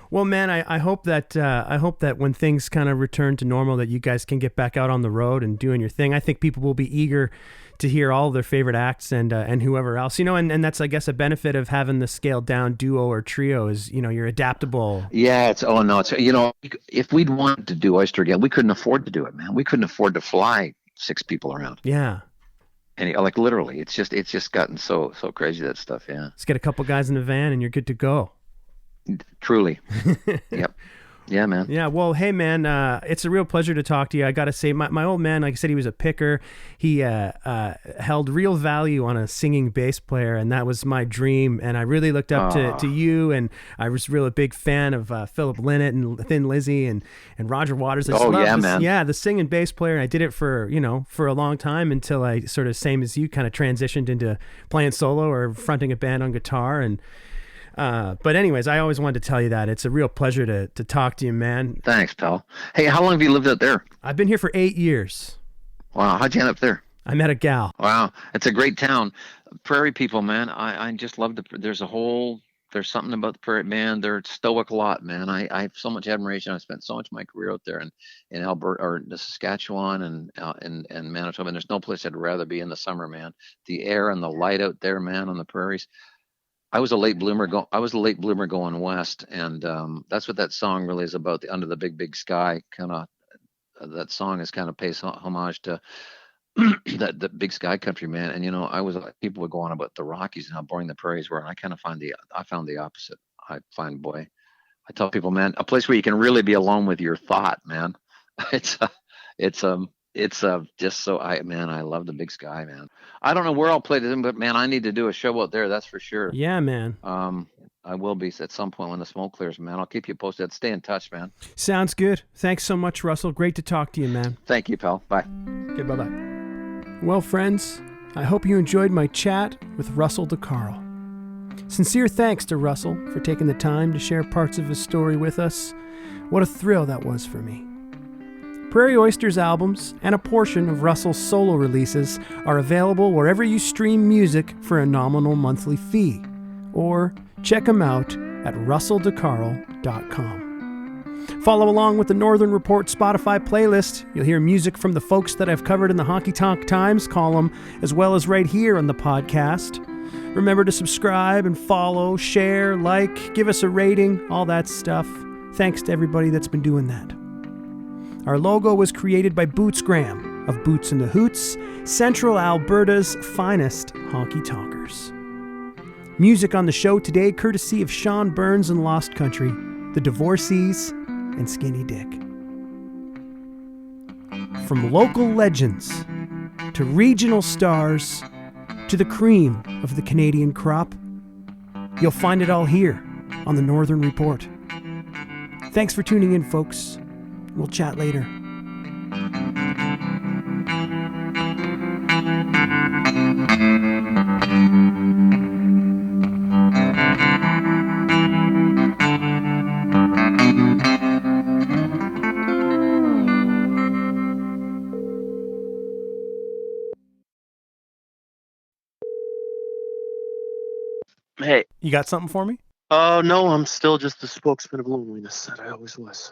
Well, man, I hope that when things kind of return to normal, that you guys can get back out on the road and doing your thing. I think people will be eager to hear all their favorite acts and whoever else, and that's, I guess, a benefit of having the scaled down duo or trio is, you're adaptable. Yeah, if we'd wanted to do Oyster again, we couldn't afford to do it, man. We couldn't afford to fly 6 people around. Yeah. And literally, it's just gotten so crazy, that stuff. Yeah. Let's get a couple guys in the van and you're good to go. Truly. Yep. Yeah, man. Yeah, well, hey, man, it's a real pleasure to talk to you. I got to say, my old man, like I said, he was a picker. He held real value on a singing bass player, and that was my dream. And I really looked up to you, and I was really a big fan of Philip Lynott and Thin Lizzy and Roger Waters. I just loved man. Yeah, the singing bass player. And I did it for a long time until I sort of, same as you, kind of transitioned into playing solo or fronting a band on guitar. And but anyways, I always wanted to tell you that. It's a real pleasure to talk to you, man. Thanks, pal. Hey, how long have you lived out there? I've been here for 8 years. Wow, how'd you end up there? I met a gal. Wow, it's a great town. Prairie people, man. I just love there's something about the Prairie, man. They're stoic a lot, man. I have so much admiration. I spent so much of my career out there in Alberta or the Saskatchewan and Manitoba. And there's no place I'd rather be in the summer, man. The air and the light out there, man, on the prairies. I was a late bloomer going west, and that's what that song really is about. The Under the Big Big Sky kind of. That song is kind of pays homage to that big sky country, man. And I was like, people would go on about the Rockies and how boring the prairies were, and I kind of found the opposite. I tell people, man, a place where you can really be alone with your thought, man. It's just so I love the big sky, man. I don't know where I'll play them, but man, I need to do a show out there. That's for sure. Yeah, man. I will be at some point when the smoke clears, man. I'll keep you posted. Stay in touch, man. Sounds good. Thanks so much, Russell. Great to talk to you, man. Thank you, pal. Bye. Okay, bye-bye. Well, friends, I hope you enjoyed my chat with Russell deCarle. Sincere thanks to Russell for taking the time to share parts of his story with us. What a thrill that was for me. Prairie Oyster's albums and a portion of Russell's solo releases are available wherever you stream music for a nominal monthly fee, or check them out at russelldecarle.com. Follow along with the Northern Report Spotify playlist. You'll hear music from the folks that I've covered in the Honky-Tonk Times column, as well as right here on the podcast. Remember to subscribe and follow, share, like, give us a rating, all that stuff. Thanks to everybody that's been doing that. Our logo was created by Boots Graham of Boots and the Hoots, Central Alberta's finest honky-tonkers. Music on the show today courtesy of Sean Burns and Lost Country, The Divorcees, and Skinny Dick. From local legends to regional stars to the cream of the Canadian crop, you'll find it all here on the Northern Report. Thanks for tuning in, folks. We'll chat later. Hey. You got something for me? Oh, no, I'm still just the spokesman of loneliness that I always was.